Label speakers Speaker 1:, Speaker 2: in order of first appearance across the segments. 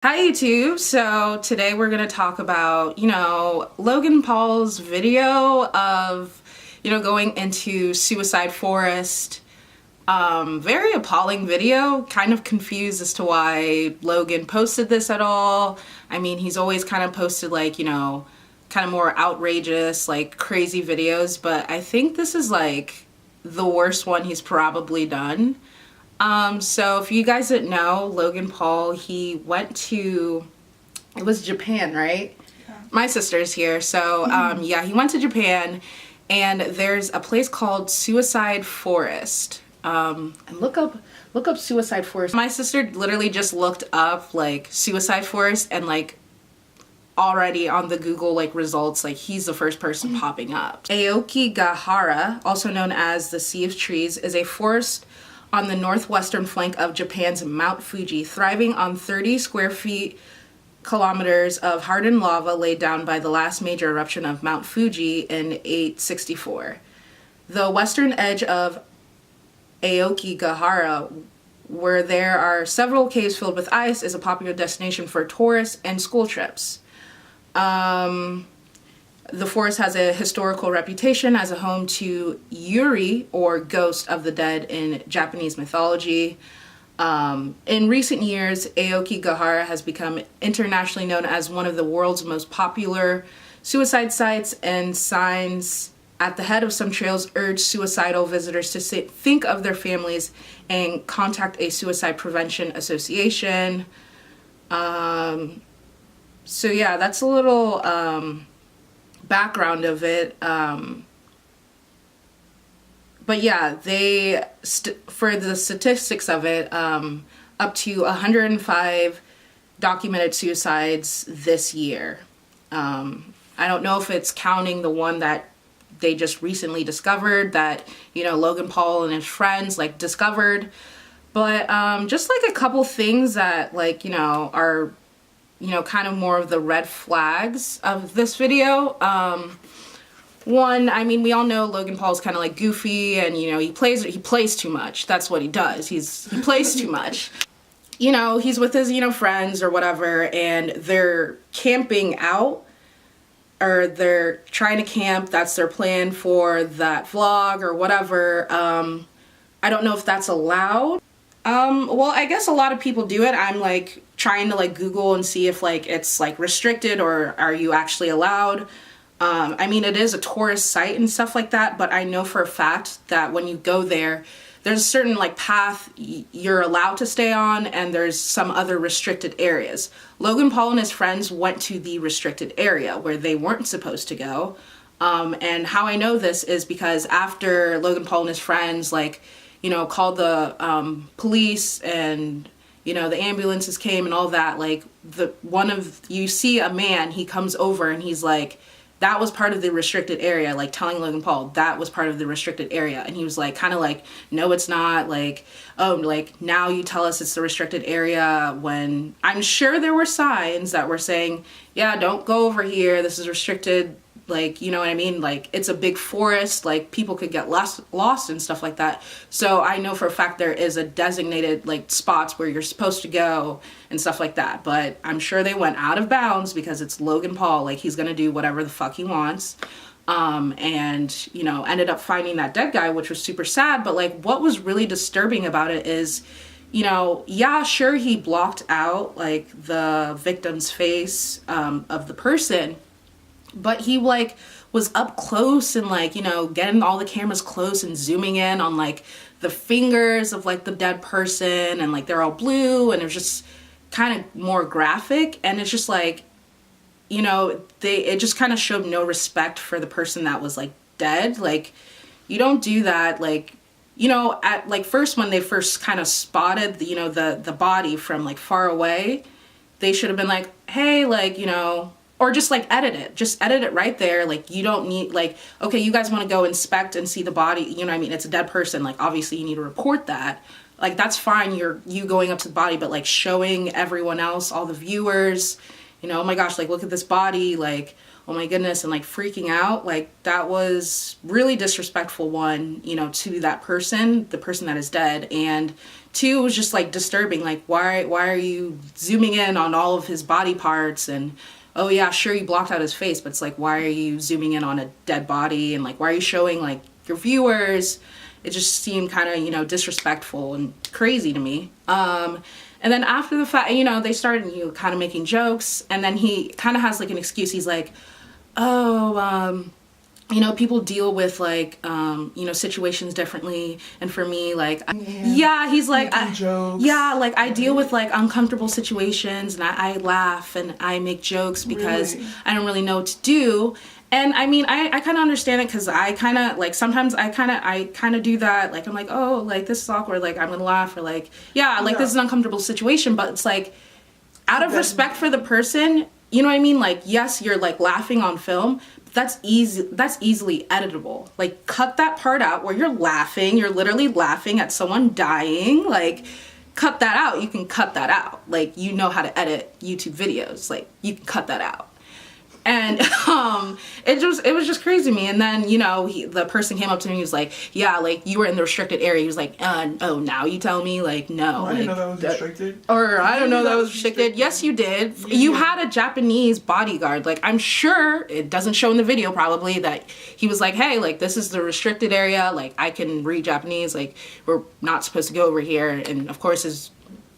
Speaker 1: Hi YouTube! So today we're going to talk about, Logan Paul's video of, going into Suicide Forest. Very appalling video. Kind of confused as to why Logan posted this at all. I mean, he's always kind of posted like, kind of more outrageous, like crazy videos, but I think this is like the worst one he's probably done. So if you guys didn't know, Logan Paul, he went to, it was Japan, right? Yeah. My sister's here. So, yeah, he went to Japan and there's a place called Suicide Forest. And look up Suicide Forest. My sister literally just looked up like Suicide Forest and like already on the Google like results, like he's the first person popping up. Aokigahara, also known as the Sea of Trees, is a forest on the northwestern flank of Japan's Mount Fuji, thriving on 30 square kilometers of hardened lava laid down by the last major eruption of Mount Fuji in 864. The western edge of Aokigahara, where there are several caves filled with ice, is a popular destination for tourists and school trips. The forest has a historical reputation as a home to Yuri, or ghost of the dead in Japanese mythology. In recent years, Aokigahara has become internationally known as one of the world's most popular suicide sites, and signs at the head of some trails urge suicidal visitors to think of their families and contact a suicide prevention association. So yeah, that's a little background of it. But yeah, they for the statistics of it, up to 105 documented suicides this year. I don't know if it's counting the one that they just recently discovered, that Logan Paul and his friends like discovered, but just like a couple things that like are kind of more of the red flags of this video. One, I mean, we all know Logan Paul's kind of like goofy, and he plays too much. That's what he does. He plays too much. He's with his friends or whatever, and they're camping out, or they're trying to camp. That's their plan for that vlog or whatever. I don't know if that's allowed. Well, I guess a lot of people do it. I'm like trying to like Google and see if like it's like restricted or are you actually allowed. I mean, it is a tourist site and stuff like that, but I know for a fact that when you go there, there's a certain like path you're allowed to stay on, and there's some other restricted areas. Logan Paul and his friends went to the restricted area where they weren't supposed to go. And how I know this is because after Logan Paul and his friends like called the police, and the ambulances came and all that, like you see a man, he comes over and he's like, that was part of the restricted area, like telling Logan Paul that was part of the restricted area. And he was like, kind of like, no, it's not, like, oh, like now you tell us it's the restricted area, when I'm sure there were signs that were saying, yeah, don't go over here, this is restricted. Like, you know what I mean? Like, it's a big forest, like people could get lost and stuff like that. So I know for a fact there is a designated like spots where you're supposed to go and stuff like that. But I'm sure they went out of bounds because it's Logan Paul. Like, he's gonna do whatever the fuck he wants. And ended up finding that dead guy, which was super sad. But like, what was really disturbing about it is, yeah, sure, he blocked out like the victim's face of the person, but he like was up close and like getting all the cameras close and zooming in on like the fingers of like the dead person, and like they're all blue, and it was just kind of more graphic. And it's just like, it just kind of showed no respect for the person that was like dead. Like, you don't do that. Like, at like first, when they first kind of spotted the body from like far away, they should have been like, hey, like, or just like edit it right there. Like, you don't need, like, okay, you guys want to go inspect and see the body, what I mean, it's a dead person, like obviously you need to report that. Like, that's fine, you going up to the body, but like showing everyone else, all the viewers, oh my gosh, like look at this body, like oh my goodness, and like freaking out, like that was really disrespectful, one, to that person, the person that is dead, and Two, it was just like disturbing. Like, why are you zooming in on all of his body parts? And oh yeah, sure, you blocked out his face, but it's like, why are you zooming in on a dead body? And like, why are you showing like your viewers? It just seemed kind of, you know, disrespectful and crazy to me. And then after the fact, you know, they started, you know, kind of making jokes, and then he kind of has like an excuse. He's like, oh, you know, people deal with like, you know, situations differently. And for me, like, he's like, I deal with like uncomfortable situations, and I laugh and I make jokes because I don't really know what to do. And I mean, I kind of understand it, because I kind of like, sometimes I kind of do that. Like, I'm like, oh, like this is awkward. Like, I'm going to laugh, or like, this is an uncomfortable situation. But it's like, out of respect for the person, you know what I mean? Like, yes, you're like laughing on film. That's easily editable. Like, cut that part out where you're laughing. You're literally laughing at someone dying. Like, cut that out. You can cut that out. Like, you know how to edit YouTube videos. Like, you can cut that out. And it was just crazy to me. And then, you know, the person came up to me, he was like, yeah, like, you were in the restricted area. He was like, oh, now you tell me? Like, no.
Speaker 2: I didn't know that was restricted.
Speaker 1: Or I don't know that was restricted. Yes, you did. Yeah. You had a Japanese bodyguard. Like, I'm sure, it doesn't show in the video probably, that he was like, hey, like, this is the restricted area. Like, I can read Japanese. Like, we're not supposed to go over here. And of course, his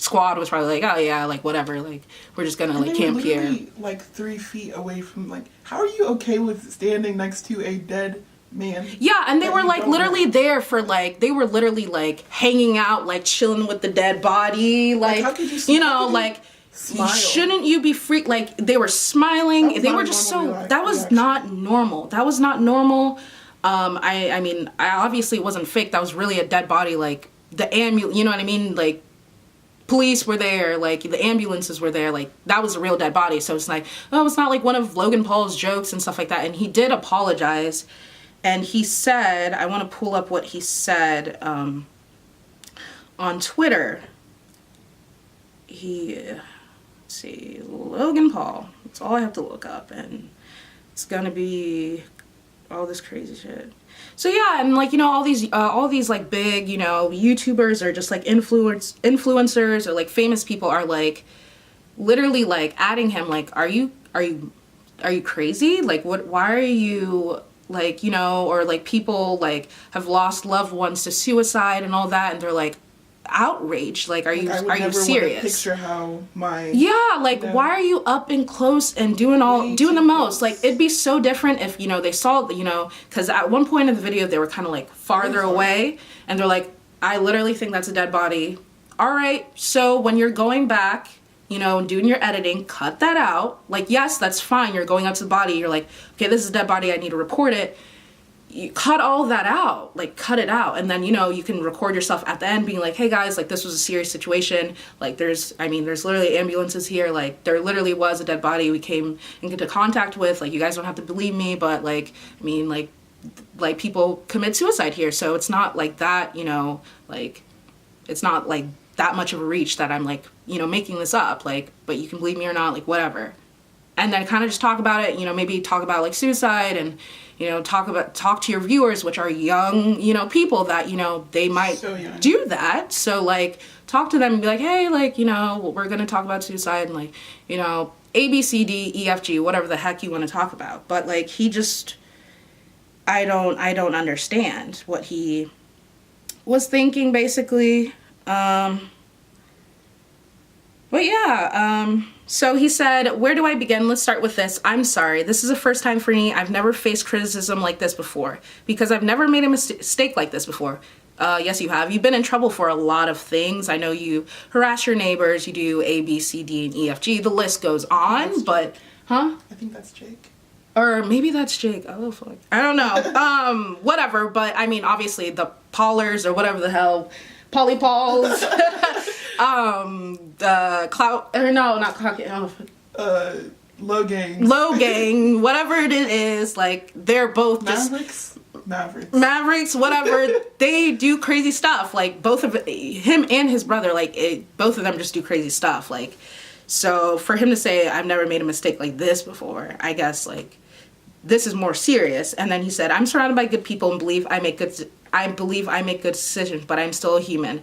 Speaker 1: squad was probably like, oh yeah, like whatever, like we're just gonna like camp here.
Speaker 2: Like 3 feet away from, like, how are you okay with standing next to a dead man?
Speaker 1: Yeah, and they were like literally there for like, they were literally like hanging out, like chilling with the dead body, like how could you know, like smile? Shouldn't you be freaked? Like, they were smiling, they were just so, that was not normal. That was not normal. I mean, I obviously it wasn't fake. That was really a dead body. Like, the ambulance, you know what I mean? Like, police were there, like the ambulances were there, like that was a real dead body. So it's like, oh, it's not like one of Logan Paul's jokes and stuff like that. And he did apologize, and he said, I want to pull up what he said on Twitter. Let's see, Logan Paul, that's all I have to look up, and it's gonna be all this crazy shit. So yeah, and like, you know, all these like big, you know, YouTubers or just like influencers or like famous people are like literally like adding him, like, are you crazy? Like, why are you, like, you know, or like people like have lost loved ones to suicide and all that, and they're like outraged. Like, are you serious?
Speaker 2: Picture how my
Speaker 1: why are you up and close and doing the most? Like, it'd be so different if, you know, they saw, you know, because at one point in the video they were kind of like farther away, and they're like, I literally think that's a dead body. All right, so when you're going back, you know, and doing your editing, cut that out. Like, yes, that's fine. You're going up to the body. You're like, okay, this is a dead body. I need to report it. You cut all that out, like cut it out, and then, you know, you can record yourself at the end being like, hey guys, like this was a serious situation, like there's literally ambulances here, like there literally was a dead body we came into contact with, like you guys don't have to believe me, but like, I mean, like people commit suicide here, so it's not like that, you know, like it's not like that much of a reach that I'm like, you know, making this up, like, but you can believe me or not, like whatever. And then kind of just talk about it, you know, maybe talk about like suicide, and you know, talk to your viewers, which are young, you know, people that, you know, they might do that. So like talk to them and be like, hey, like, you know, we're going to talk about suicide, and like, you know, A, B, C, D, E, F, G, whatever the heck you want to talk about. But like, he just, I don't understand what he was thinking basically. But yeah, so he said, where do I begin? Let's start with this. I'm sorry. This is a first time for me. I've never faced criticism like this before, because I've never made a mistake like this before. Yes, you have. You've been in trouble for a lot of things. I know you harass your neighbors. You do A, B, C, D, and E, F, G. The list goes on, but, huh?
Speaker 2: I think that's Jake.
Speaker 1: Or maybe that's Jake. Oh, fuck. I don't know. Whatever. But, I mean, obviously, the Paulers or whatever the hell, Polly Pauls. The Clout, or no, not Clout,
Speaker 2: Low
Speaker 1: Gang, whatever it is, like, they're both Mavericks, whatever. They do crazy stuff, like, both of him and his brother, like, both of them just do crazy stuff, like, so for him to say, I've never made a mistake like this before, I guess, like, this is more serious. And then he said, I'm surrounded by good people and believe I make good decisions, but I'm still a human.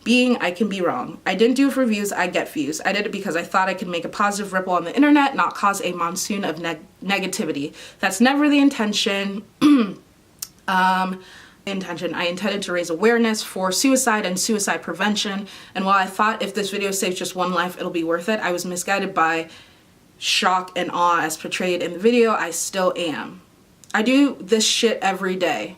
Speaker 1: being I can be wrong. I didn't do it for views, I get views. I did it because I thought I could make a positive ripple on the internet, not cause a monsoon of negativity. That's never the intention. I intended to raise awareness for suicide and suicide prevention, and while I thought if this video saves just one life, it'll be worth it, I was misguided by shock and awe as portrayed in the video. I still am. I do this shit every day.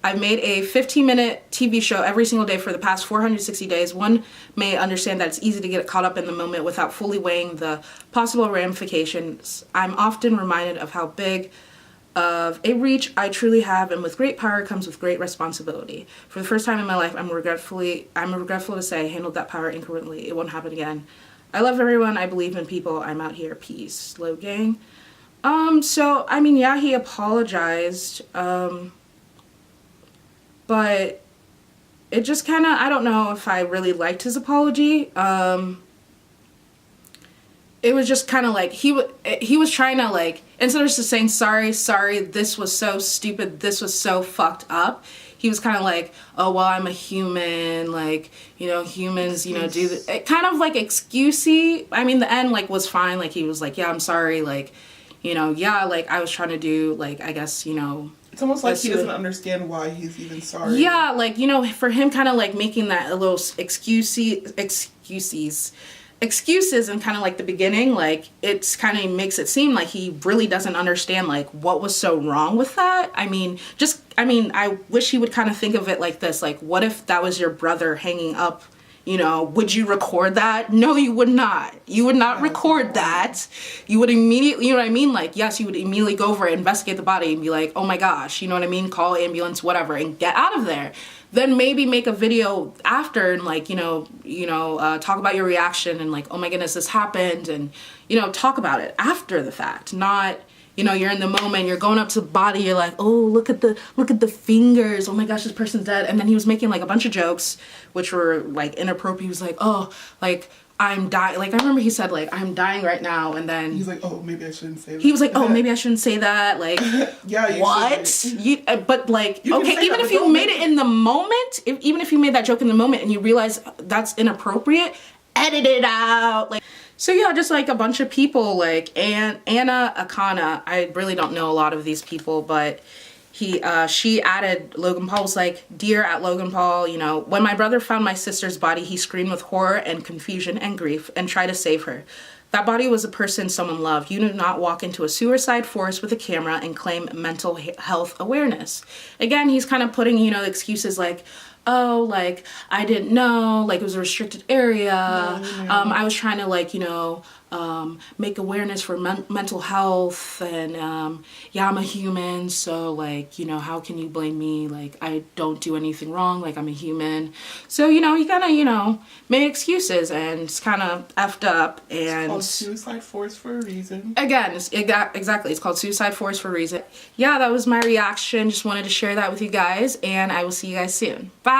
Speaker 1: I've made a 15-minute TV show every single day for the past 460 days. One may understand that it's easy to get caught up in the moment without fully weighing the possible ramifications. I'm often reminded of how big of a reach I truly have, and with great power comes with great responsibility. For the first time in my life, I'm regretful to say I handled that power incorrectly. It won't happen again. I love everyone. I believe in people. I'm out here. Peace. Slow gang. So, I mean, yeah, he apologized. But it just kind of, I don't know if I really liked his apology. It was just kind of like, he was trying to like, instead of just saying, sorry, this was so stupid, this was so fucked up, he was kind of like, oh, well, I'm a human, like, you know, humans, you know, do it kind of like excusey. I mean, the end, like, was fine. Like, he was like, yeah, I'm sorry, like, you know, yeah, like, I was trying to do, like, I guess, you know,
Speaker 2: it's almost like he doesn't understand why he's even sorry.
Speaker 1: Yeah, like, you know, for him kind of like making that a little excuses and kind of like the beginning, like, it's kind of makes it seem like he really doesn't understand like what was so wrong with that. I mean, I wish he would kind of think of it like this, like, what if that was your brother hanging up? You know, would you record that? No, you would not. You would not record that. You would immediately, you know what I mean? Like, yes, you would immediately go over it, investigate the body, and be like, oh my gosh, you know what I mean? Call ambulance, whatever, and get out of there. Then maybe make a video after and like, talk about your reaction and like, oh my goodness, this happened, and, you know, talk about it after the fact, not, you know, you're in the moment, you're going up to the body, you're like, oh, look at the fingers, oh my gosh, this person's dead. And then he was making like a bunch of jokes which were like inappropriate. He was like, oh, like, I'm dying. Like, I remember he said like, I'm dying right now, and then
Speaker 2: he's like, oh, maybe I shouldn't say that.
Speaker 1: He was like, oh, maybe I shouldn't say that. Like,
Speaker 2: yeah, you
Speaker 1: what? But like, okay, even if you made it in the moment, even if you made that joke in the moment and you realize that's inappropriate, edit it out. Like, so yeah, just like a bunch of people, like Anna Akana. I really don't know a lot of these people, but she added, Logan Paul was like, dear at Logan Paul, you know, when my brother found my sister's body, he screamed with horror and confusion and grief and tried to save her. That body was a person someone loved. You do not walk into a suicide forest with a camera and claim mental health awareness. Again, he's kind of putting, you know, excuses like, oh, like, I didn't know, like, it was a restricted area. I was trying to, like, you know, make awareness for mental health, and yeah, I'm a human, so like, you know, how can you blame me? Like, I don't do anything wrong, like, I'm a human. So, you know, he kind of, you know, made excuses and it's kind of effed up. And
Speaker 2: it's called suicide forest for a reason.
Speaker 1: Again, exactly, it's called suicide forest for a reason. Yeah, that was my reaction. Just wanted to share that with you guys, and I will see you guys soon. Bye.